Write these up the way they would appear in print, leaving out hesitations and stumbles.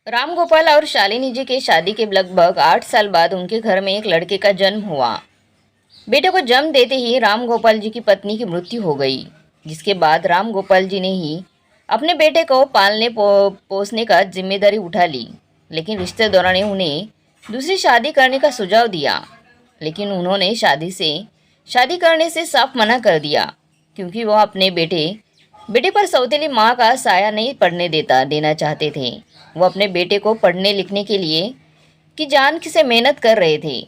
राम गोपाल और शालिनी जी के शादी के लगभग 8 साल बाद उनके घर में एक लड़के का जन्म हुआ। बेटे को जन्म देते ही राम गोपाल जी की पत्नी की मृत्यु हो गई, जिसके बाद राम गोपाल जी ने ही अपने बेटे को पालने पोसने का जिम्मेदारी उठा ली। लेकिन रिश्तेदारों ने उन्हें दूसरी शादी करने का सुझाव दिया, लेकिन उन्होंने शादी करने से साफ मना कर दिया, क्योंकि वह अपने बेटे बेटे पर सौतेली माँ का साया नहीं पड़ने देना चाहते थे। वो अपने बेटे को पढ़ने लिखने के लिए की जान से मेहनत कर रहे थे।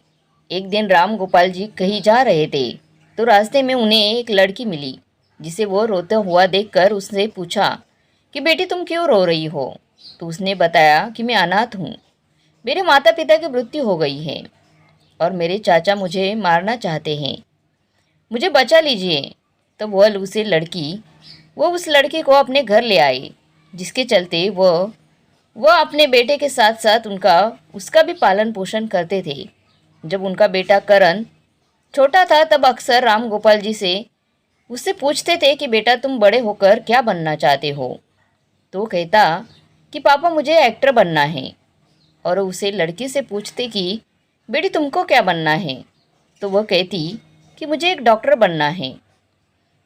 एक दिन राम गोपाल जी कहीं जा रहे थे तो रास्ते में उन्हें एक लड़की मिली, जिसे वो रोता हुआ देखकर उससे पूछा कि बेटी तुम क्यों रो रही हो। तो उसने बताया कि मैं अनाथ हूँ, मेरे माता पिता की मृत्यु हो गई है और मेरे चाचा मुझे मारना चाहते हैं, मुझे बचा लीजिए। तो वो उस लड़की को अपने घर ले आई, जिसके चलते वह अपने बेटे के साथ साथ उसका भी पालन पोषण करते थे। जब उनका बेटा करण छोटा था तब अक्सर राम गोपाल जी से उससे पूछते थे कि बेटा तुम बड़े होकर क्या बनना चाहते हो। तो वो कहता कि पापा मुझे एक्टर बनना है। और उसे लड़की से पूछते कि बेटी तुमको क्या बनना है, तो वह कहती कि मुझे एक डॉक्टर बनना है।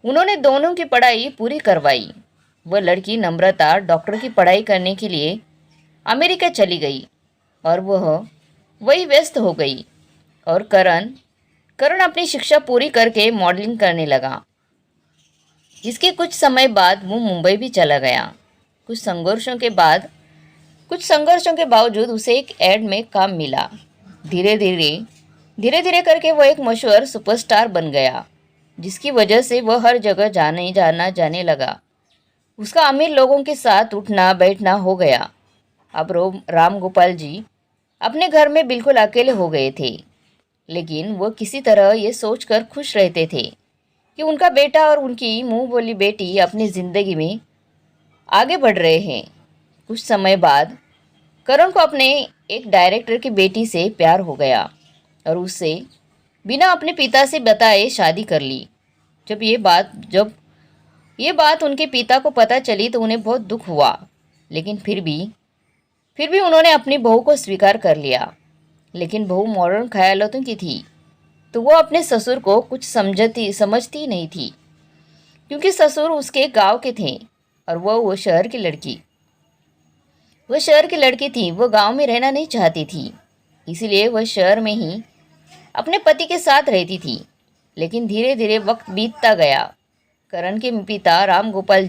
उन्होंने दोनों की पढ़ाई पूरी करवाई। वह लड़की नम्रता डॉक्टर की पढ़ाई करने के लिए अमेरिका चली गई और वह वही व्यस्त हो गई। और करण करण अपनी शिक्षा पूरी करके मॉडलिंग करने लगा। इसके कुछ समय बाद वो मुंबई भी चला गया। कुछ संघर्षों के बावजूद उसे एक एड में काम मिला। धीरे धीरे करके वह एक मशहूर सुपरस्टार बन गया, जिसकी वजह से वह हर जगह जाने लगा। उसका अमीर लोगों के साथ उठना बैठना हो गया। अब राम गोपाल जी अपने घर में बिल्कुल अकेले हो गए थे, लेकिन वो किसी तरह ये सोचकर खुश रहते थे कि उनका बेटा और उनकी मुंह बोली बेटी अपनी ज़िंदगी में आगे बढ़ रहे हैं। कुछ समय बाद करण को अपने एक डायरेक्टर की बेटी से प्यार हो गया और उससे बिना अपने पिता से बताए शादी कर ली। जब ये बात उनके पिता को पता चली तो उन्हें बहुत दुख हुआ, लेकिन फिर भी उन्होंने अपनी बहू को स्वीकार कर लिया। लेकिन बहू मॉडर्न ख्यालों की थी, तो वो अपने ससुर को कुछ समझती नहीं थी, क्योंकि ससुर उसके गांव के थे और वो शहर की लड़की थी। वो गांव में रहना नहीं चाहती थी, इसीलिए वह शहर में ही अपने पति के साथ रहती थी। लेकिन धीरे धीरे वक्त बीतता गया। करण के पिता राम गोपाल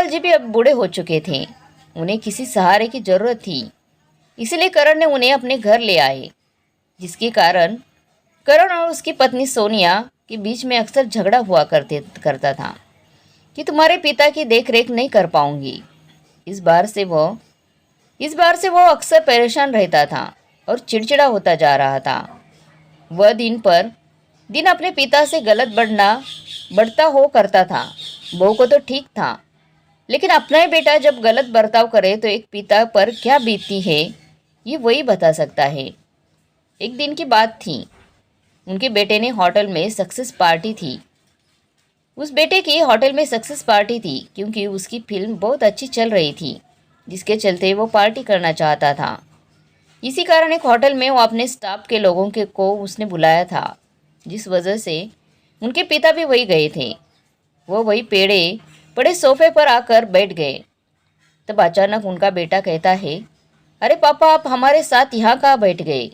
जी भी अब बूढ़े हो चुके थे। उन्हें किसी सहारे की जरूरत थी, इसलिए करण ने उन्हें अपने घर ले आए, जिसके कारण करण और उसकी पत्नी सोनिया के बीच में अक्सर झगड़ा हुआ करता था कि तुम्हारे पिता की देखरेख नहीं कर पाऊंगी। इस बार से वो अक्सर परेशान रहता था और चिड़चिड़ा होता जा रहा था। वह दिन पर दिन अपने पिता से बढ़ता हो करता था। बहू को तो ठीक था, लेकिन अपना ही बेटा जब गलत बर्ताव करे तो एक पिता पर क्या बीतती है, ये वही बता सकता है। एक दिन की बात थी, उनके बेटे ने होटल में सक्सेस पार्टी थी। उस बेटे की होटल में सक्सेस पार्टी थी क्योंकि उसकी फिल्म बहुत अच्छी चल रही थी, जिसके चलते वो पार्टी करना चाहता था। इसी कारण एक होटल में वो अपने स्टाफ के लोगों को उसने बुलाया था, जिस वजह से उनके पिता भी वही गए थे। वो वही पड़े सोफे पर आकर बैठ गए। तब अचानक उनका बेटा कहता है, अरे पापा आप हमारे साथ यहाँ कहाँ बैठ गए,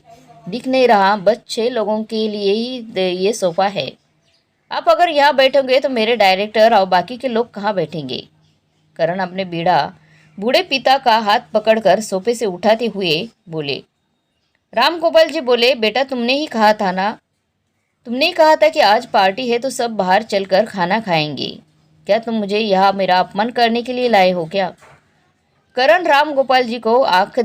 दिख नहीं रहा, बस 6 लोगों के लिए ही ये सोफ़ा है। आप अगर यहाँ बैठोगे तो मेरे डायरेक्टर और बाकी के लोग कहाँ बैठेंगे। करण अपने बूढ़े पिता का हाथ पकड़कर सोफे से उठाते हुए बोले। राम गोपाल जी बोले, बेटा तुमने ही कहा था कि आज पार्टी है तो सब बाहर चलकर खाना खाएंगे। क्या तुम मुझे यहाँ मेरा अपमान करने के लिए लाए हो क्या। करण राम गोपाल जी को आंखें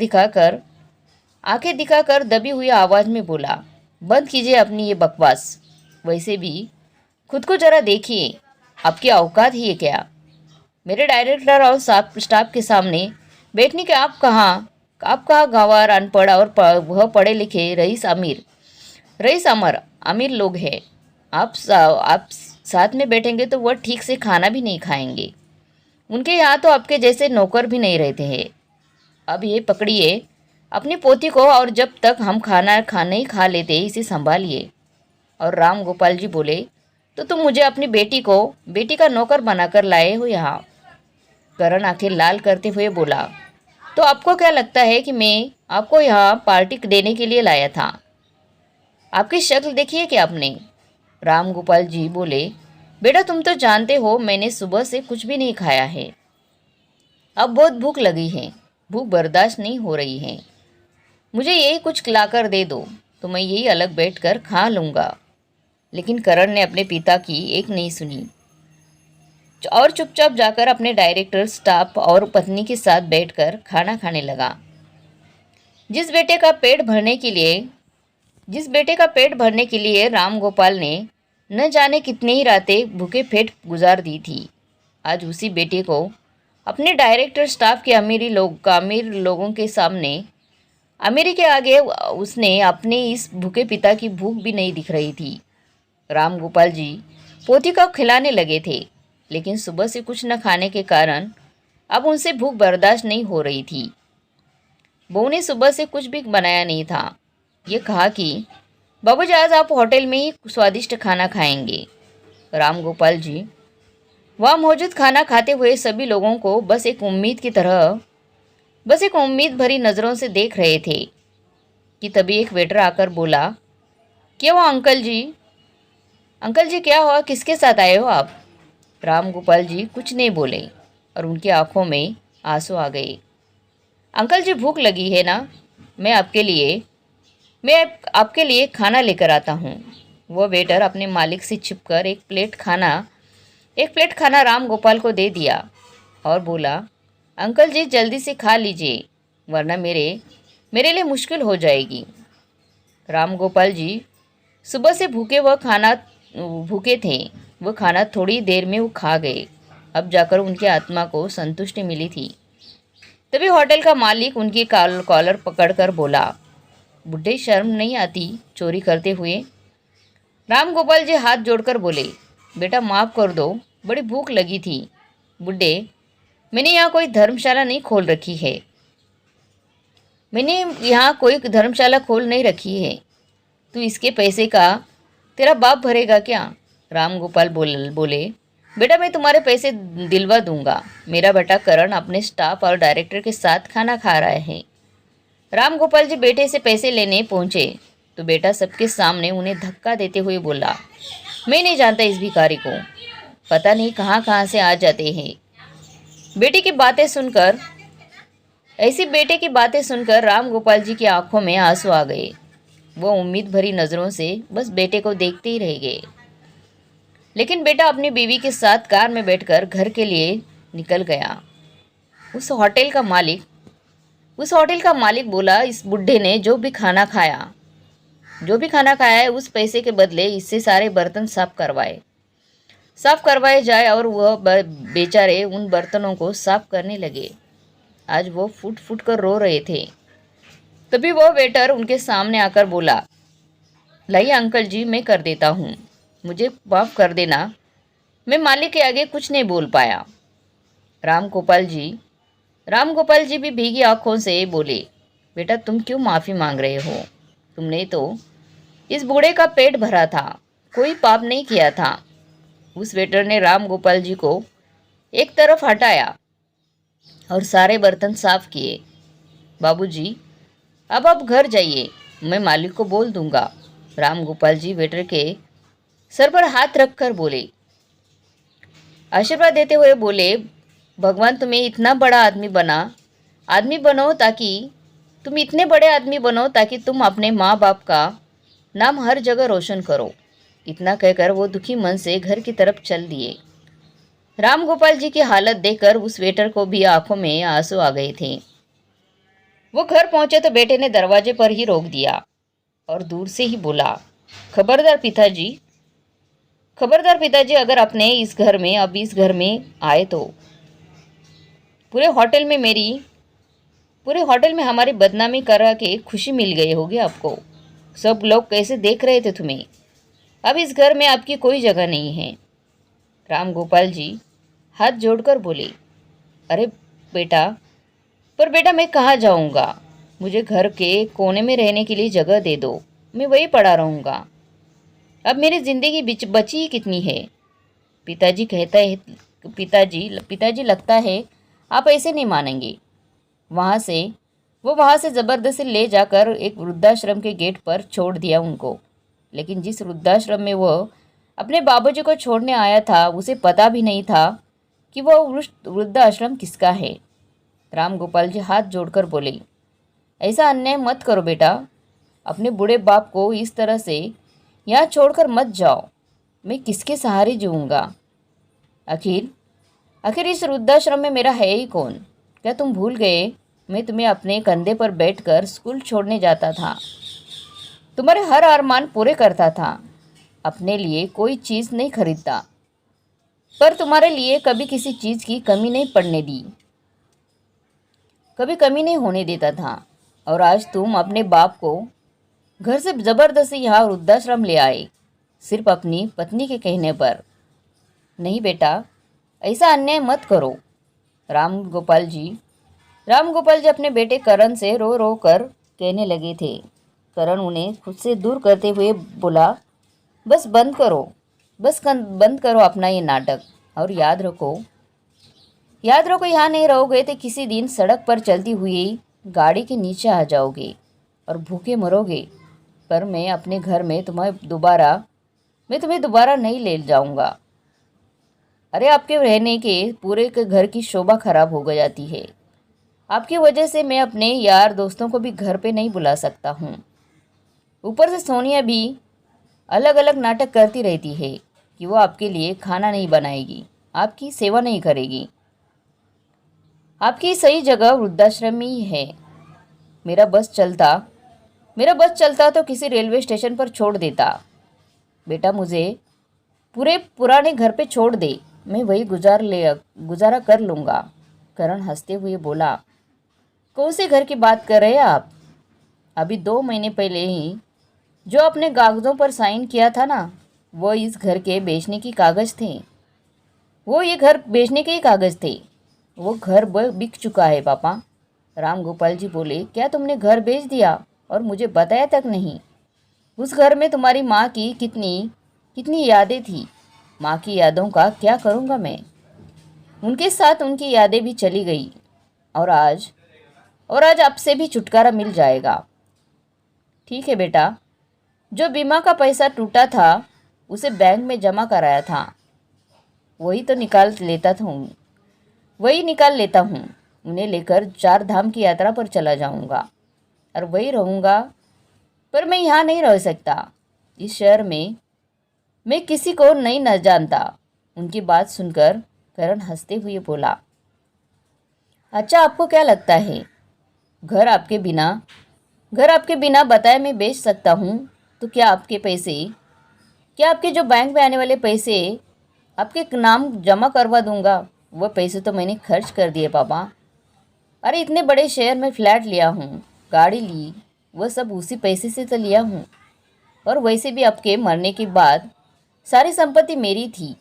दिखाकर दबी हुई आवाज़ में बोला, बंद कीजिए अपनी ये बकवास। वैसे भी खुद को जरा देखिए, आपकी औकात ही है क्या। मेरे डायरेक्टर और स्टाफ के सामने बैठने के आप कहाँ गंवार अनपढ़ और वह पढ़े लिखे रईस अमीर लोग हैं। आप साथ में बैठेंगे तो वह ठीक से खाना भी नहीं खाएंगे। उनके यहाँ तो आपके जैसे नौकर भी नहीं रहते हैं। अब ये पकड़िए अपनी पोती को और जब तक हम खाना नहीं खा लेते इसे संभालिए। और राम गोपाल जी बोले, तो तुम मुझे अपनी बेटी का नौकर बनाकर लाए हो यहाँ। करण आंखें लाल करते हुए बोला, तो आपको क्या लगता है कि मैं आपको यहाँ पार्टी देने के लिए लाया था? आपकी शक्ल देखिए क्या आपने। राम गोपाल जी बोले, बेटा तुम तो जानते हो मैंने सुबह से कुछ भी नहीं खाया है। अब बहुत भूख लगी है, भूख बर्दाश्त नहीं हो रही है। मुझे यही कुछ खिलाकर दे दो तो मैं यही अलग बैठकर खा लूँगा। लेकिन करण ने अपने पिता की एक नहीं सुनी और चुपचाप जाकर अपने डायरेक्टर स्टाफ और पत्नी के साथ बैठकर खाना खाने लगा। जिस बेटे का पेट भरने के लिए राम गोपाल ने न जाने कितनी ही रातें भूखे पेट गुजार दी थी, आज उसी बेटे को अपने डायरेक्टर स्टाफ के अमीर लोगों के सामने अमीरी के आगे उसने अपने इस भूखे पिता की भूख भी नहीं दिख रही थी। राम गोपाल जी पोती को खिलाने लगे थे, लेकिन सुबह से कुछ न खाने के कारण अब उनसे भूख बर्दाश्त नहीं हो रही थी। बहू ने सुबह से कुछ भी बनाया नहीं था। ये कहा कि बाबूजी आज आप होटल में ही स्वादिष्ट खाना खाएंगे। राम गोपाल जी वहाँ मौजूद खाना खाते हुए सभी लोगों को बस एक उम्मीद भरी नज़रों से देख रहे थे कि तभी एक वेटर आकर बोला, क्या वो अंकल जी क्या हुआ, किसके साथ आए हो आप? राम गोपाल जी कुछ नहीं बोले और उनकी आंखों में आंसू आ गए। अंकल जी भूख लगी है ना, मैं आपके लिए खाना लेकर आता हूँ। वो वेटर अपने मालिक से छिपकर एक प्लेट खाना राम गोपाल को दे दिया और बोला, अंकल जी जल्दी से खा लीजिए वरना मेरे लिए मुश्किल हो जाएगी। राम गोपाल जी सुबह से भूखे थे। वो खाना थोड़ी देर में वो खा गए। अब जाकर उनकी आत्मा को संतुष्टि मिली थी। तभी होटल का मालिक उनकी कॉलर पकड़कर बोला, बुढ़े शर्म नहीं आती चोरी करते हुए? राम गोपाल जी हाथ जोड़कर बोले, बेटा माफ़ कर दो, बड़ी भूख लगी थी। बुढ़े, मैंने यहाँ कोई धर्मशाला नहीं खोल रखी है। तू इसके पैसे का तेरा बाप भरेगा क्या? राम गोपाल बोले, बेटा मैं तुम्हारे पैसे दिलवा दूंगा। मेरा बेटा करण अपने स्टाफ और डायरेक्टर के साथ खाना खा रहा है। राम गोपाल जी बेटे से पैसे लेने पहुंचे तो बेटा सबके सामने उन्हें धक्का देते हुए बोला, मैं नहीं जानता इस भिखारी को, पता नहीं कहाँ कहाँ से आ जाते हैं। बेटे की बातें सुनकर राम गोपाल जी की आंखों में आंसू आ गए। वो उम्मीद भरी नज़रों से बस बेटे को देखते ही रह गए। लेकिन बेटा अपनी बीवी के साथ कार में बैठकर घर के लिए निकल गया। उस होटल का मालिक बोला, इस बुढ़े ने जो भी खाना खाया है उस पैसे के बदले इससे सारे बर्तन साफ करवाए जाए। और वह बेचारे उन बर्तनों को साफ करने लगे। आज वो फुट फुट कर रो रहे थे। तभी वो वेटर उनके सामने आकर बोला, लाइए अंकल जी मैं कर देता हूँ, मुझे माफ़ कर देना, मैं मालिक के आगे कुछ नहीं बोल पाया। राम गोपाल जी भी भीगी आंखों से बोले, बेटा तुम क्यों माफ़ी मांग रहे हो? तुमने तो इस बूढ़े का पेट भरा था, कोई पाप नहीं किया था। उस वेटर ने राम गोपाल जी को एक तरफ हटाया और सारे बर्तन साफ किए। बाबूजी अब आप घर जाइए, मैं मालिक को बोल दूंगा। राम गोपाल जी वेटर के सर पर हाथ रखकर बोले, आशीर्वाद देते हुए बोले, भगवान तुम्हें इतना बड़ा आदमी बनो ताकि तुम अपने माँ बाप का नाम हर जगह रोशन करो। इतना कहकर वो दुखी मन से घर की तरफ चल दिए। राम गोपाल जी की हालत देखकर उस वेटर को भी आंखों में आंसू आ गए थे। वो घर पहुंचे तो बेटे ने दरवाजे पर ही रोक दिया और दूर से ही बोला, खबरदार पिताजी, अगर अपने इस घर में आए तो पूरे होटल में हमारी बदनामी करा के खुशी मिल गई होगी आपको। सब लोग कैसे देख रहे थे तुम्हें। अब इस घर में आपकी कोई जगह नहीं है। राम गोपाल जी हाथ जोड़कर बोले, अरे बेटा, पर बेटा मैं कहाँ जाऊँगा? मुझे घर के कोने में रहने के लिए जगह दे दो, मैं वहीं पड़ा रहूँगा। अब मेरी ज़िंदगी बची ही कितनी है? पिताजी कहता है, पिताजी लगता है आप ऐसे नहीं मानेंगे। वहाँ से वहाँ से ज़बरदस्ती ले जाकर एक वृद्धाश्रम के गेट पर छोड़ दिया उनको। लेकिन जिस वृद्धाश्रम में वो अपने बाबूजी को छोड़ने आया था, उसे पता भी नहीं था कि वह वृद्धाश्रम किसका है। राम गोपाल जी हाथ जोड़कर बोले, ऐसा अन्याय मत करो बेटा, अपने बूढ़े बाप को इस तरह से यहाँ छोड़कर मत जाओ। मैं किसके सहारे जीऊँगा? आखिर आखिर इस वृद्धाश्रम में मेरा है ही कौन? क्या तुम भूल गए मैं तुम्हें अपने कंधे पर बैठकर स्कूल छोड़ने जाता था, तुम्हारे हर अरमान पूरे करता था, अपने लिए कोई चीज़ नहीं खरीदता, पर तुम्हारे लिए कभी किसी चीज़ की कमी नहीं पड़ने दी, कभी कमी नहीं होने देता था। और आज तुम अपने बाप को घर से ज़बरदस्ती यहाँ वृद्धाश्रम ले आए, सिर्फ अपनी पत्नी के कहने पर। नहीं बेटा, ऐसा अन्याय मत करो। राम गोपाल जी अपने बेटे करण से रो रो कर कहने लगे थे। करण उन्हें खुद से दूर करते हुए बोला, बस बंद करो, बंद करो अपना ये नाटक, और याद रखो यहाँ नहीं रहोगे तो किसी दिन सड़क पर चलती हुई गाड़ी के नीचे आ जाओगे और भूखे मरोगे। पर मैं अपने घर में तुम्हें दोबारा नहीं ले जाऊंगा। अरे आपके रहने के पूरे के घर की शोभा खराब हो जाती है। आपकी वजह से मैं अपने यार दोस्तों को भी घर पे नहीं बुला सकता हूँ। ऊपर से सोनिया भी अलग अलग नाटक करती रहती है कि वो आपके लिए खाना नहीं बनाएगी, आपकी सेवा नहीं करेगी। आपकी सही जगह वृद्धाश्रम ही है। मेरा बस चलता तो किसी रेलवे स्टेशन पर छोड़ देता। बेटा मुझे पूरे पुराने घर पे छोड़ दे, मैं वही गुजारा कर लूँगा। करण हंसते हुए बोला, कौन से घर की बात कर रहे हैं आप? अभी 2 महीने पहले ही जो अपने कागज़ों पर साइन किया था ना, वो इस घर के बेचने की कागज़ थे। वो ये घर बेचने के ही कागज़ थे। वो घर बिक चुका है पापा। राम गोपाल जी बोले, क्या तुमने घर बेच दिया और मुझे बताया तक नहीं? उस घर में तुम्हारी माँ की कितनी यादें थी। माँ की यादों का क्या करूँगा मैं? उनके साथ उनकी यादें भी चली गई, और आज आपसे भी छुटकारा मिल जाएगा। ठीक है बेटा, जो बीमा का पैसा टूटा था उसे बैंक में जमा कराया था, वही निकाल लेता हूँ। उन्हें लेकर 4 धाम की यात्रा पर चला जाऊँगा और वही रहूँगा। पर मैं यहाँ नहीं रह सकता। इस शहर में मैं किसी को नहीं न जानता। उनकी बात सुनकर करण हंसते हुए बोला, अच्छा आपको क्या लगता है घर आपके बिना बताए मैं बेच सकता हूँ? तो क्या आपके जो बैंक में आने वाले पैसे आपके नाम जमा करवा दूंगा? वो पैसे तो मैंने खर्च कर दिए पापा। अरे इतने बड़े शहर में फ्लैट लिया हूँ, गाड़ी ली, वो सब उसी पैसे से तो लिया हूँ। और वैसे भी आपके मरने के बाद सारी संपत्ति मेरी थी,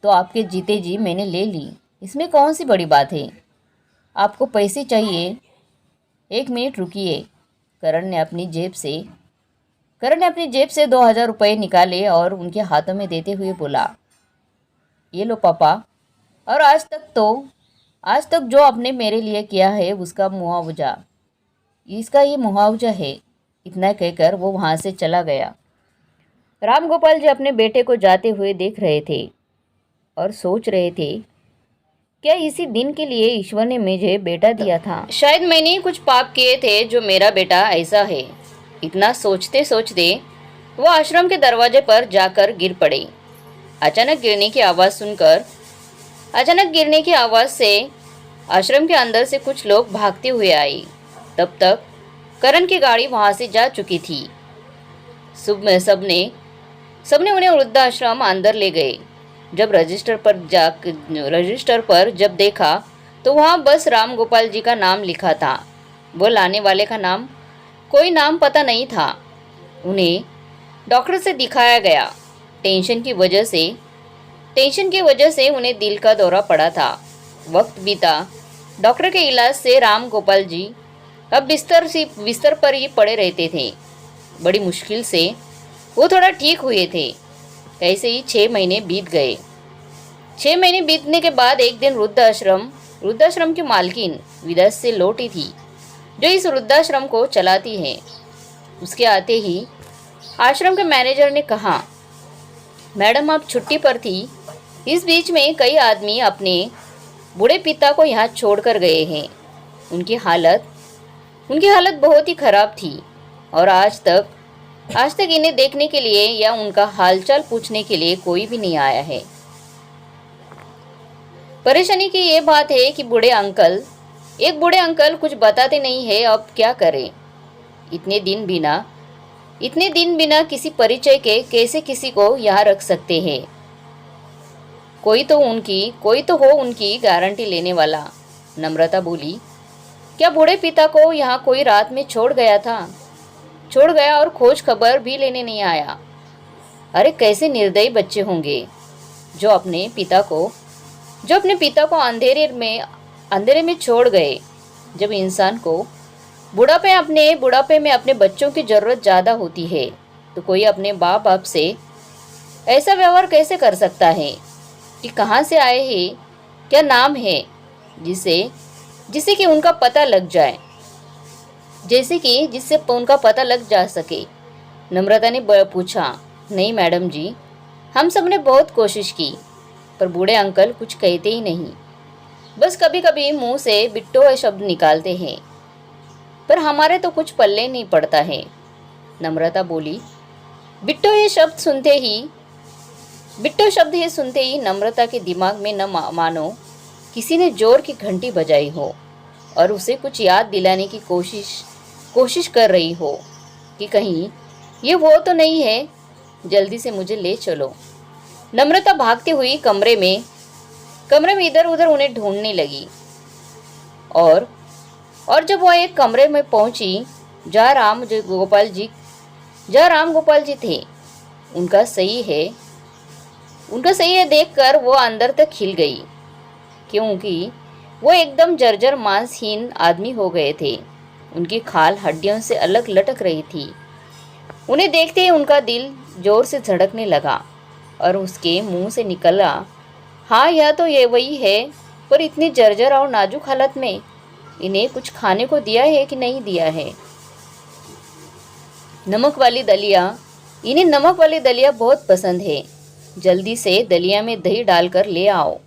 तो आपके जीते जी मैंने ले ली। इसमें कौन सी बड़ी बात है? आपको पैसे चाहिए? 1 मिनट रुकिए। करण ने अपनी जेब से 2000 रुपये निकाले और उनके हाथों में देते हुए बोला, ये लो पापा, और आज तक जो आपने मेरे लिए किया है उसका मुआवजा, इसका ये मुआवजा है। इतना कहकर वो वहाँ से चला गया। राम गोपाल जी अपने बेटे को जाते हुए देख रहे थे और सोच रहे थे, क्या इसी दिन के लिए ईश्वर ने मुझे बेटा दिया था? शायद मैंने ही कुछ पाप किए थे जो मेरा बेटा ऐसा है। इतना सोचते सोचते वो आश्रम के दरवाजे पर जाकर गिर पड़े। अचानक गिरने की आवाज़ से आश्रम के अंदर से कुछ लोग भागते हुए आए। तब तक करण की गाड़ी वहाँ से जा चुकी थी। सबने उन्हें वृद्धाश्रम अंदर ले गए। जब रजिस्टर पर जब देखा तो वहाँ बस राम गोपाल जी का नाम लिखा था। वो लाने वाले का नाम कोई नाम पता नहीं था। उन्हें डॉक्टर से दिखाया गया। टेंशन की वजह से उन्हें दिल का दौरा पड़ा था। वक्त डॉक्टर के इलाज से राम गोपाल जी अब बिस्तर पर ही पड़े रहते थे। बड़ी मुश्किल से वो थोड़ा ठीक हुए थे। ऐसे ही 6 महीने बीत गए। 6 महीने बीतने के बाद एक दिन वृद्धाश्रम की मालकिन विदेश से लौटी थी, जो इस वृद्धाश्रम को चलाती है। उसके आते ही आश्रम के मैनेजर ने कहा, मैडम आप छुट्टी पर थी। इस बीच में कई आदमी अपने बूढ़े पिता को यहाँ छोड़कर गए हैं। उनकी हालत बहुत ही खराब थी और आज तक इन्हें देखने के लिए या उनका हालचाल पूछने के लिए कोई भी नहीं आया है। परेशानी की ये बात है कि एक बूढ़े अंकल कुछ बताते नहीं है। अब क्या करें? इतने दिन बिना किसी परिचय के कैसे किसी को यहाँ रख सकते हैं? कोई तो हो उनकी गारंटी लेने वाला। नम्रता बोली, क्या बूढ़े पिता को यहाँ कोई रात में छोड़ गया और खोज खबर भी लेने नहीं आया? अरे कैसे निर्दयी बच्चे होंगे जो अपने पिता को अंधेरे में छोड़ गए। जब इंसान को बुढ़ापे में अपने बच्चों की जरूरत ज़्यादा होती है तो कोई अपने माँ बाप से ऐसा व्यवहार कैसे कर सकता है? कि कहाँ से आए हैं, क्या नाम है, जिससे कि उनका पता लग जाए, जिससे उनका पता लग जा सके। नम्रता ने पूछा, नहीं मैडम जी, हम सब ने बहुत कोशिश की पर बूढ़े अंकल कुछ कहते ही नहीं। बस कभी कभी मुंह से बिट्टो शब्द निकालते हैं, पर हमारे तो कुछ पल्ले नहीं पड़ता है। नम्रता बोली, बिट्टो शब्द ही सुनते ही नम्रता के दिमाग में न मानो किसी ने जोर की घंटी बजाई हो और उसे कुछ याद दिलाने की कोशिश कर रही हो कि कहीं ये वो तो नहीं है, जल्दी से मुझे ले चलो। नम्रता भागती हुई कमरे में इधर उधर उन्हें ढूंढने लगी और जब वह एक कमरे में पहुंची जहाँ राम गोपाल जी थे। उनका सही है देखकर वो अंदर तक खिल गई, क्योंकि वो एकदम जर्जर मांसहीन आदमी हो गए थे। उनकी खाल हड्डियों से अलग लटक रही थी। उन्हें देखते ही उनका दिल जोर से धड़कने लगा और उसके मुंह से निकला, हाँ यह तो ये वही है, पर इतनी जर्जर और नाजुक हालत में इन्हें कुछ खाने को दिया है कि नहीं दिया है? इन्हें नमक वाली दलिया बहुत पसंद है। जल्दी से दलिया में दही डालकर ले आओ।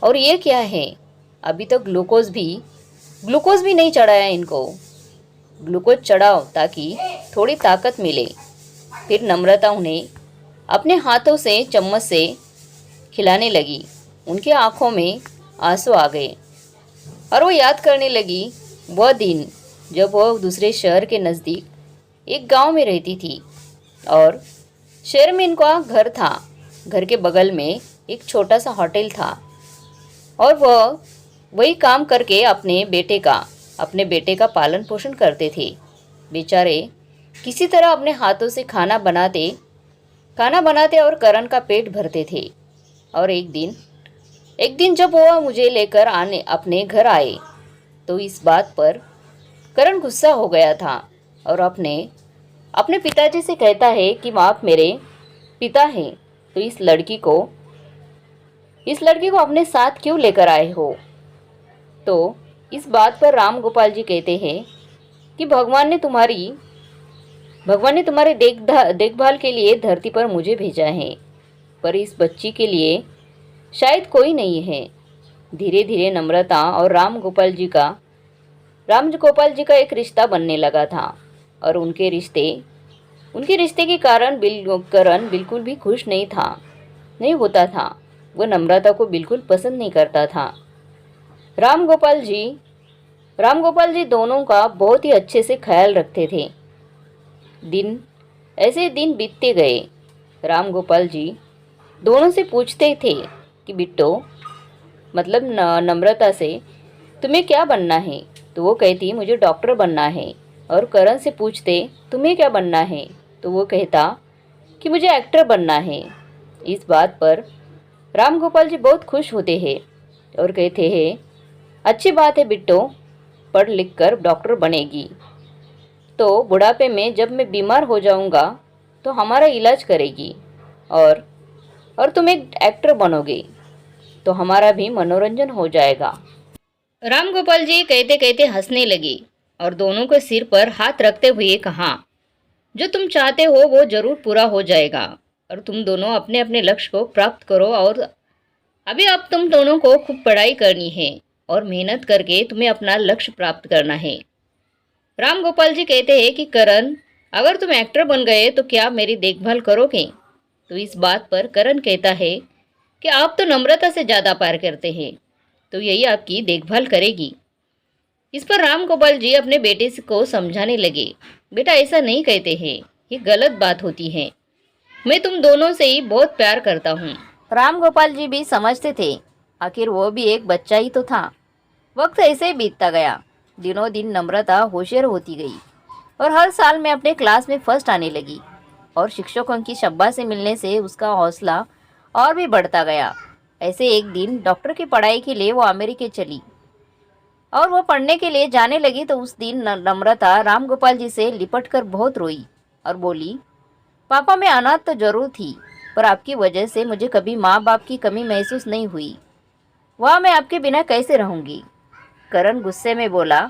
और ये क्या है? अभी तो ग्लूकोज भी नहीं चढ़ाया इनको। ग्लूकोज चढ़ाओ ताकि थोड़ी ताकत मिले। फिर नम्रता उन्हें अपने हाथों से चम्मच से खिलाने लगी। उनकी आंखों में आंसू आ गए और वो याद करने लगी वह दिन जब वह दूसरे शहर के नज़दीक एक गांव में रहती थी और शहर में इनका घर था। घर के बगल में एक छोटा सा होटल था और वह वही काम करके अपने बेटे का पालन पोषण करते थे। बेचारे किसी तरह अपने हाथों से खाना बनाते और करण का पेट भरते थे। और एक दिन जब वह मुझे लेकर अपने घर आए तो इस बात पर करण गुस्सा हो गया था और अपने पिताजी से कहता है कि आप मेरे पिता हैं, तो इस लड़की को अपने साथ क्यों लेकर आए हो? तो इस बात पर राम गोपाल जी कहते हैं कि भगवान ने तुम्हारे देखभाल के लिए धरती पर मुझे भेजा है, पर इस बच्ची के लिए शायद कोई नहीं है। धीरे धीरे नम्रता और राम गोपाल जी का एक रिश्ता बनने लगा था और उनके रिश्ते के कारण करण बिल्कुल भी खुश नहीं होता था। वो नम्रता को बिल्कुल पसंद नहीं करता था। राम गोपाल जी दोनों का बहुत ही अच्छे से ख्याल रखते थे। दिन बीतते गए। राम गोपाल जी दोनों से पूछते थे कि बिट्टो, मतलब नम्रता से, तुम्हें क्या बनना है? तो वो कहती मुझे डॉक्टर बनना है। और करण से पूछते तुम्हें क्या बनना है? तो वो कहता कि मुझे एक्टर बनना है। इस बात पर राम गोपाल जी बहुत खुश होते हैं और कहते हैं, अच्छी बात है बिट्टो, पढ़ लिख कर डॉक्टर बनेगी तो बुढ़ापे में जब मैं बीमार हो जाऊंगा तो हमारा इलाज करेगी। और और तुम एक एक्टर बनोगे तो हमारा भी मनोरंजन हो जाएगा। राम गोपाल जी कहते कहते हंसने लगे और दोनों के सिर पर हाथ रखते हुए कहा, जो तुम चाहते हो वो जरूर पूरा हो जाएगा और तुम दोनों अपने अपने लक्ष्य को प्राप्त करो। और अभी अब तुम दोनों को खूब पढ़ाई करनी है और मेहनत करके तुम्हें अपना लक्ष्य प्राप्त करना है। राम गोपाल जी कहते हैं कि करण, अगर तुम एक्टर बन गए तो क्या मेरी देखभाल करोगे? तो इस बात पर करण कहता है कि आप तो नम्रता से ज़्यादा प्यार करते हैं, तो यही आपकी देखभाल करेगी। इस पर राम गोपाल जी अपने बेटे को समझाने लगे, बेटा ऐसा नहीं कहते हैं, ये गलत बात होती है। मैं तुम दोनों से ही बहुत प्यार करता हूँ। राम गोपाल जी भी समझते थे, आखिर वो भी एक बच्चा ही तो था। वक्त ऐसे ही बीतता गया। दिनों दिन नम्रता होशियार होती गई और हर साल में अपने क्लास में फर्स्ट आने लगी और शिक्षकों की शाबाशी से मिलने से उसका हौसला और भी बढ़ता गया। ऐसे एक दिन डॉक्टर की पढ़ाई के लिए वो अमेरिका चली और वो पढ़ने के लिए जाने लगी तो उस दिन नम्रता राम गोपाल जी से लिपट कर बहुत रोई और बोली, पापा मैं अनाथ तो जरूर थी पर आपकी वजह से मुझे कभी माँ बाप की कमी महसूस नहीं हुई। वह मैं आपके बिना कैसे रहूँगी? करण गुस्से में बोला,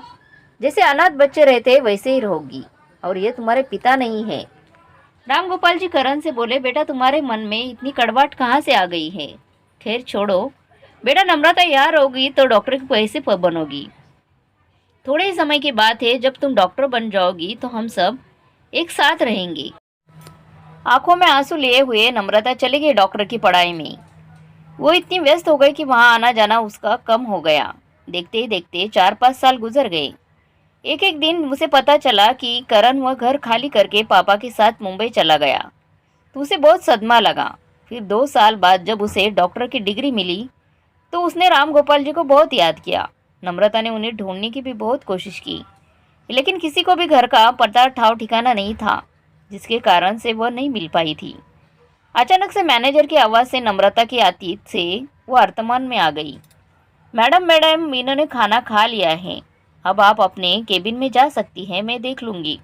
जैसे अनाथ बच्चे रहते वैसे ही रहोगी और ये तुम्हारे पिता नहीं है। राम गोपाल जी करण से बोले, बेटा तुम्हारे मन में इतनी कड़वाहट कहाँ से आ गई है? खैर छोड़ो बेटा, नम्रता यहाँ रहोगी तो डॉक्टर की कैसे बनोगी? थोड़े ही समय की बात है, जब तुम डॉक्टर बन जाओगी तो हम सब एक साथ रहेंगे। आंखों में आंसू लिए हुए नम्रता चली गई डॉक्टर की पढ़ाई में। वो इतनी व्यस्त हो गई कि वहाँ आना जाना उसका कम हो गया। देखते ही देखते 4-5 साल गुजर गए। एक एक दिन उसे पता चला कि करण वह घर खाली करके पापा के साथ मुंबई चला गया, तो उसे बहुत सदमा लगा। फिर 2 साल बाद जब उसे डॉक्टर की डिग्री मिली तो उसने राम गोपाल जी को बहुत याद किया। नम्रता ने उन्हें ढूंढने की भी बहुत कोशिश की, लेकिन किसी को भी घर का पता ठाव ठिकाना नहीं था, जिसके कारण से वह नहीं मिल पाई थी। अचानक से मैनेजर की आवाज़ से नम्रता की अतीत से वो वर्तमान में आ गई। मैडम मैडम, मीनू ने खाना खा लिया है, अब आप अपने केबिन में जा सकती हैं, मैं देख लूँगी।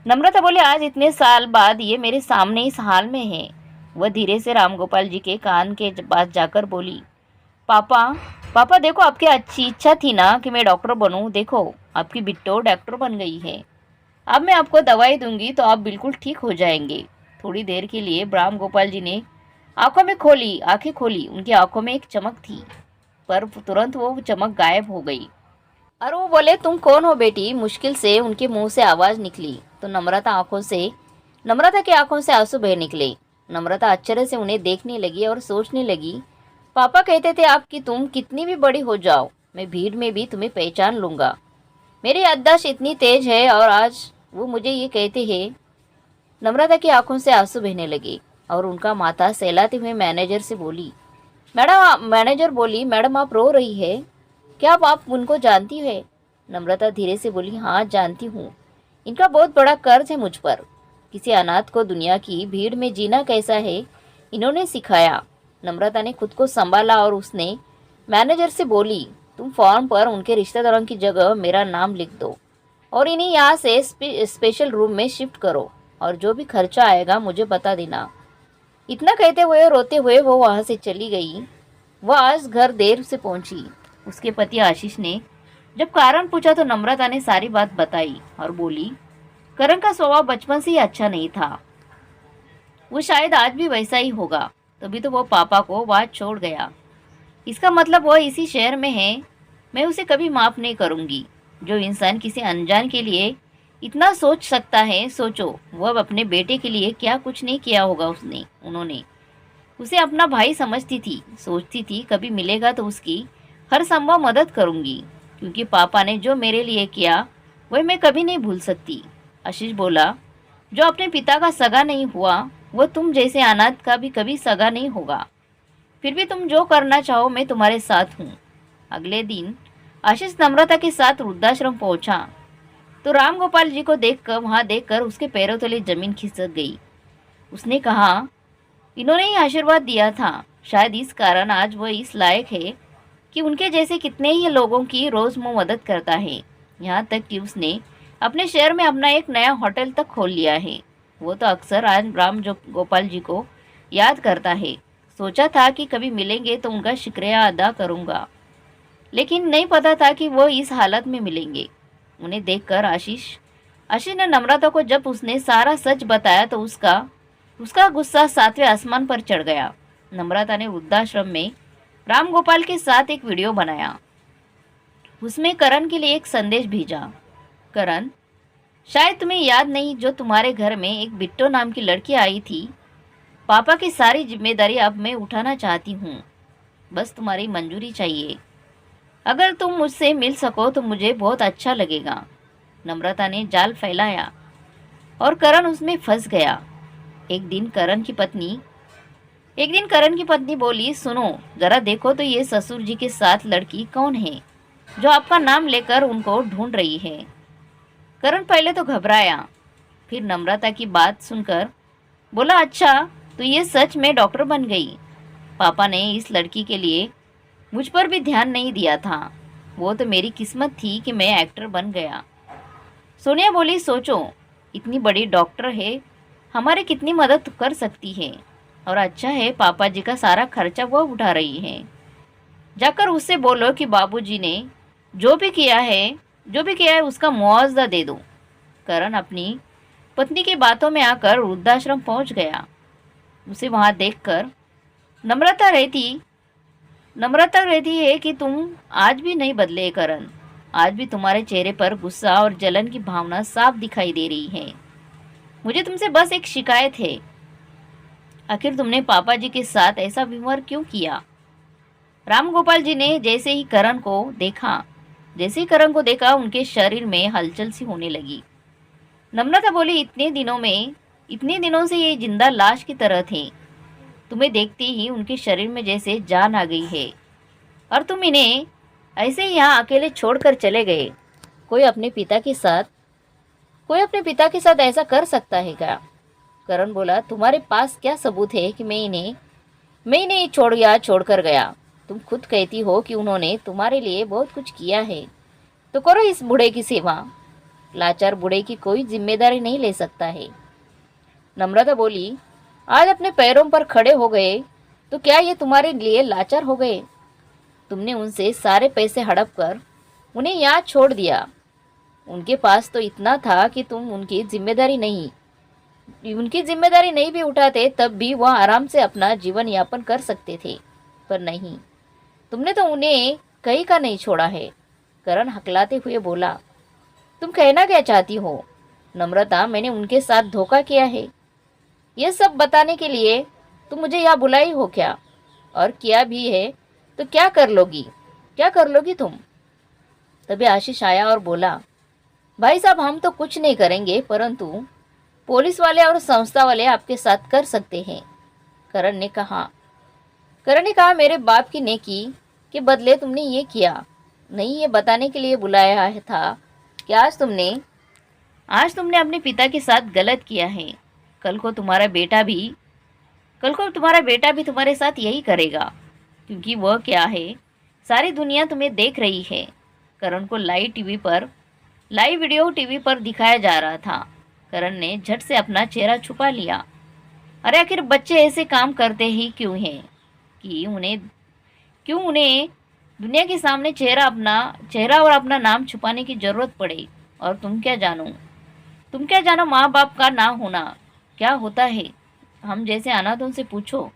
नम्रता बोले, आज इतने साल बाद ये मेरे सामने इस हाल में है। वह धीरे से राम गोपाल जी के कान के पास जाकर बोली, पापा पापा देखो, आपकी अच्छी इच्छा थी ना कि मैं डॉक्टर बनूं, देखो आपकी बिट्टो डॉक्टर बन गई है। अब मैं आपको दवाई दूंगी तो आप बिल्कुल ठीक हो जाएंगे। थोड़ी देर के लिए राम गोपाल जी ने आंखें खोली। उनकी आंखों में एक चमक थी, पर तुरंत वो चमक गायब हो गई। और वो बोले, तुम कौन हो बेटी? मुश्किल से उनके मुंह से आवाज़ निकली तो नम्रता की आंखों से आंसू बह निकले। नम्रता आश्चर्य से उन्हें देखने लगी और सोचने लगी, पापा कहते थे आपकी तुम कितनी भी बड़ी हो जाओ, मैं भीड़ में भी तुम्हें पहचान लूँगा। मेरी याददाश्त इतनी तेज है और आज वो मुझे ये कहते हैं। नम्रता की आंखों से आंसू बहने लगे और उनका माथा सहलाते हुए मैनेजर बोली, मैडम आप रो रही है, क्या आप उनको जानती है? नम्रता धीरे से बोली, हाँ जानती हूँ, इनका बहुत बड़ा कर्ज है मुझ पर। किसी अनाथ को दुनिया की भीड़ में जीना कैसा है इन्होंने सिखाया। नम्रता ने खुद को संभाला और उसने मैनेजर से बोली, तुम फॉर्म पर उनके रिश्तेदारों की जगह मेरा नाम लिख दो और इन्हें यहाँ से स्पेशल रूम में शिफ्ट करो और जो भी खर्चा आएगा मुझे बता देना। इतना कहते हुए रोते हुए वो वहाँ से चली गई। वह आज घर देर से पहुँची। उसके पति आशीष ने जब कारण पूछा तो नम्रता ने सारी बात बताई और बोली, करण का स्वभाव बचपन से ही अच्छा नहीं था, वो शायद आज भी वैसा ही होगा, तभी तो वो पापा को वहाँ छोड़ गया। इसका मतलब वह इसी शहर में है। मैं उसे कभी माफ़ नहीं करूँगी। जो इंसान किसी अनजान के लिए इतना सोच सकता है, सोचो वह अपने बेटे के लिए क्या कुछ नहीं किया होगा। उन्होंने उसे अपना भाई समझती थी, सोचती थी कभी मिलेगा तो उसकी हर संभव मदद करूँगी, क्योंकि पापा ने जो मेरे लिए किया वह मैं कभी नहीं भूल सकती। आशीष बोला, जो अपने पिता का सगा नहीं हुआ वो तुम जैसे अनाथ का भी कभी सगा नहीं होगा। फिर भी तुम जो करना चाहो मैं तुम्हारे साथ हूँ। अगले दिन आशीष नम्रता के साथ वृद्धाश्रम पहुँचा तो राम गोपाल जी को वहाँ देखकर उसके पैरों तले जमीन खिसक गई। उसने कहा, इन्होंने ही आशीर्वाद दिया था, शायद इस कारण आज वह इस लायक है कि उनके जैसे कितने ही लोगों की रोज़ वो मदद करता है। यहाँ तक कि उसने अपने शहर में अपना एक नया होटल तक खोल लिया है। वो तो अक्सर आज राम जो गोपाल जी को याद करता है। सोचा था कि कभी मिलेंगे तो उनका शुक्रिया अदा करूँगा, लेकिन नहीं पता था कि वो इस हालत में मिलेंगे। उन्हें देखकर आशीष आशीष ने नम्रता को जब उसने सारा सच बताया तो उसका उसका गुस्सा 7वें आसमान पर चढ़ गया। नम्रता ने वृद्धाश्रम में राम गोपाल के साथ एक वीडियो बनाया। उसमें करण के लिए एक संदेश भेजा। करण, शायद तुम्हें याद नहीं, जो तुम्हारे घर में एक बिट्टो नाम की लड़की आई थी। पापा की सारी जिम्मेदारी अब मैं उठाना चाहती हूँ, बस तुम्हारी मंजूरी चाहिए। अगर तुम मुझसे मिल सको तो मुझे बहुत अच्छा लगेगा। नम्रता ने जाल फैलाया और करण उसमें फंस गया। एक दिन करण की पत्नी बोली, सुनो जरा देखो तो ये ससुर जी के साथ लड़की कौन है जो आपका नाम लेकर उनको ढूंढ रही है। करण पहले तो घबराया, फिर नम्रता की बात सुनकर बोला, अच्छा तो ये सच में डॉक्टर बन गई। पापा ने इस लड़की के लिए मुझ पर भी ध्यान नहीं दिया था। वो तो मेरी किस्मत थी कि मैं एक्टर बन गया। सोनिया बोली, सोचो इतनी बड़ी डॉक्टर है, हमारे कितनी मदद कर सकती है, और अच्छा है पापा जी का सारा खर्चा वो उठा रही है। जाकर उससे बोलो कि बाबूजी ने जो भी किया है उसका मुआवजा दे दो। करण अपनी पत्नी की बातों में आकर वृद्धाश्रम पहुंच गया। उसे वहां देखकर नम्रता रहती है कि तुम आज भी नहीं बदले करण। आज भी तुम्हारे चेहरे पर गुस्सा और जलन की भावना साफ दिखाई दे रही है। मुझे तुमसे बस एक शिकायत है, आखिर तुमने पापा जी के साथ ऐसा व्यवहार क्यों किया? राम गोपाल जी ने जैसे ही करण को देखा उनके शरीर में हलचल सी होने लगी। नम्रता बोली, इतने दिनों से ये जिंदा लाश की तरह थे। तुम्हें देखते ही उनके शरीर में जैसे जान आ गई है, और तुम इन्हें ऐसे ही यहाँ अकेले छोड़कर चले गए। कोई अपने पिता के साथ ऐसा कर सकता है क्या? करण बोला, तुम्हारे पास क्या सबूत है कि मैं इन्हें छोड़कर गया? तुम खुद कहती हो कि उन्होंने तुम्हारे लिए बहुत कुछ किया है, तो करो इस बूढ़े की सेवा। लाचार बूढ़े की कोई जिम्मेदारी नहीं ले सकता है। नम्रता बोली, आज अपने पैरों पर खड़े हो गए तो क्या ये तुम्हारे लिए लाचार हो गए? तुमने उनसे सारे पैसे हड़प कर उन्हें यहाँ छोड़ दिया। उनके पास तो इतना था कि तुम उनकी जिम्मेदारी नहीं भी उठाते तब भी वह आराम से अपना जीवन यापन कर सकते थे, पर नहीं, तुमने तो उन्हें कहीं का नहीं छोड़ा है। करण हकलाते हुए बोला, तुम कहना क्या चाहती हो? नम्रता, मैंने उनके साथ धोखा किया है, यह सब बताने के लिए तुम मुझे यहाँ बुलाई हो क्या? और किया भी है तो क्या कर लोगी तुम? तभी आशीष आया और बोला, भाई साहब, हम तो कुछ नहीं करेंगे, परंतु पुलिस वाले और संस्था वाले आपके साथ कर सकते हैं। करण ने कहा, मेरे बाप की नेकी के बदले तुमने ये किया नहीं, ये बताने के लिए बुलाया था कि आज तुमने अपने पिता के साथ गलत किया है। कल को तुम्हारा बेटा भी तुम्हारे साथ यही करेगा, क्योंकि वह क्या है, सारी दुनिया तुम्हें देख रही है। करण को लाइव वीडियो टीवी पर दिखाया जा रहा था। करण ने झट से अपना चेहरा छुपा लिया। अरे आखिर बच्चे ऐसे काम करते ही क्यों हैं कि उन्हें दुनिया के सामने चेहरा और अपना नाम छुपाने की जरूरत पड़े? और तुम क्या जानो माँ बाप का ना होना क्या होता है? हम जैसे अनाथों से पूछो,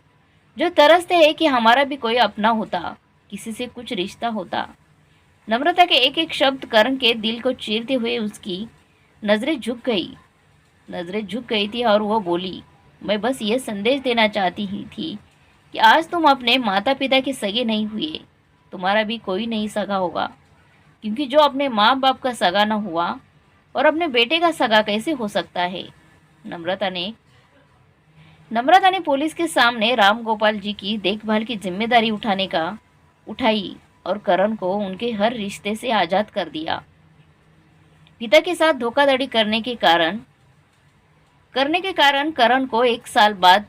जो तरसते हैं कि हमारा भी कोई अपना होता, किसी से कुछ रिश्ता होता। नम्रता के एक एक शब्द करण के दिल को चीरते हुए उसकी नजरें झुक गई थी और वो बोली, मैं बस ये संदेश देना चाहती ही थी कि आज तुम अपने माता पिता के सगे नहीं हुए, तुम्हारा भी कोई नहीं सगा होगा, क्योंकि जो अपने माँ बाप का सगा न हुआ और अपने बेटे का सगा कैसे हो सकता है? नम्रता ने पुलिस के सामने राम गोपाल जी की देखभाल की जिम्मेदारी उठाई और करण को उनके हर रिश्ते से आज़ाद कर दिया। पिता के साथ धोखाधड़ी करने के कारण करण को 1 साल बाद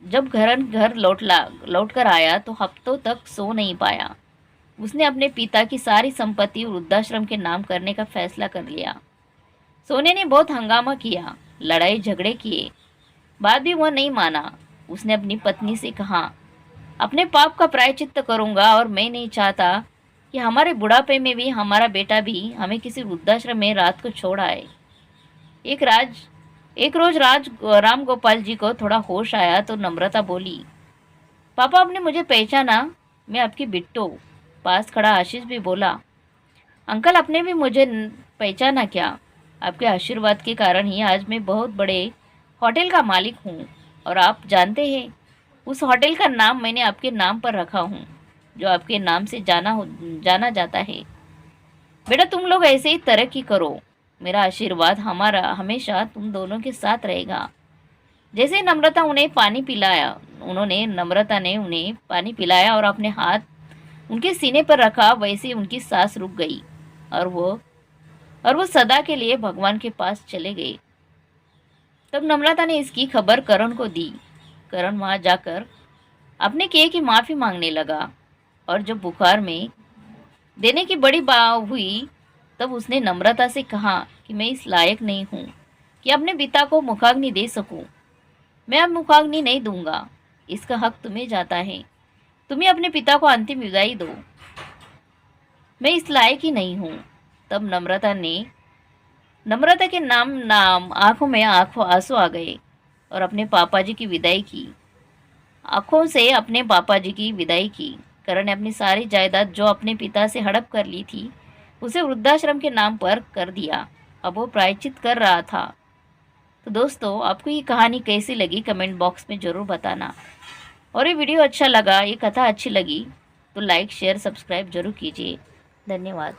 जब घर लौट कर आया तो हफ्तों तक सो नहीं पाया। उसने अपने पिता की सारी संपत्ति वृद्धाश्रम के नाम करने का फैसला कर लिया। सोने ने बहुत हंगामा किया, लड़ाई झगड़े किए, बाद भी वह नहीं माना। उसने अपनी पत्नी से कहा, अपने पाप का प्रायश्चित्त करूंगा और मैं नहीं चाहता कि हमारे बुढ़ापे में भी हमारा बेटा भी हमें किसी वृद्धाश्रम में रात को छोड़ आए। एक रोज राम गोपाल जी को थोड़ा होश आया तो नम्रता बोली, पापा आपने मुझे पहचाना, मैं आपकी बिट्टू। पास खड़ा आशीष भी बोला, अंकल आपने भी मुझे पहचाना क्या? आपके आशीर्वाद के कारण ही आज मैं बहुत बड़े होटल का मालिक हूँ। और आप जानते हैं, उस होटल का नाम मैंने आपके नाम पर रखा हूँ, जो आपके नाम से जाना जाता है। बेटा तुम लोग ऐसे ही तरक्की करो, मेरा आशीर्वाद हमेशा तुम दोनों के साथ रहेगा। जैसे नम्रता ने उन्हें पानी पिलाया और अपने हाथ उनके सीने पर रखा, वैसे उनकी सांस रुक गई और वो सदा के लिए भगवान के पास चले गए। तब नम्रता ने इसकी खबर करण को दी। करण वहां जाकर अपने किए की माफी मांगने लगा और जब बुखार में देने की बड़ी बात हुई तब उसने नम्रता से कहा कि मैं इस लायक नहीं हूँ कि अपने पिता को मुखाग्नि दे सकूं। मैं अब मुखाग्नि नहीं दूंगा, इसका हक तुम्हें जाता है। तुम्हें अपने पिता को अंतिम विदाई दो, मैं इस लायक ही नहीं हूँ। तब नम्रता के नाम आंखों में आंसू आ गए और अपने पापा जी की विदाई की। आंखों से अपने पापा जी की विदाई की। करण ने अपनी सारी जायदाद जो अपने पिता से हड़प कर ली थी उसे वृद्धाश्रम के नाम पर कर दिया। अब वो प्रायश्चित कर रहा था। तो दोस्तों, आपको ये कहानी कैसी लगी कमेंट बॉक्स में ज़रूर बताना। और ये वीडियो अच्छा लगा, ये कथा अच्छी लगी तो लाइक शेयर सब्सक्राइब जरूर कीजिए। धन्यवाद।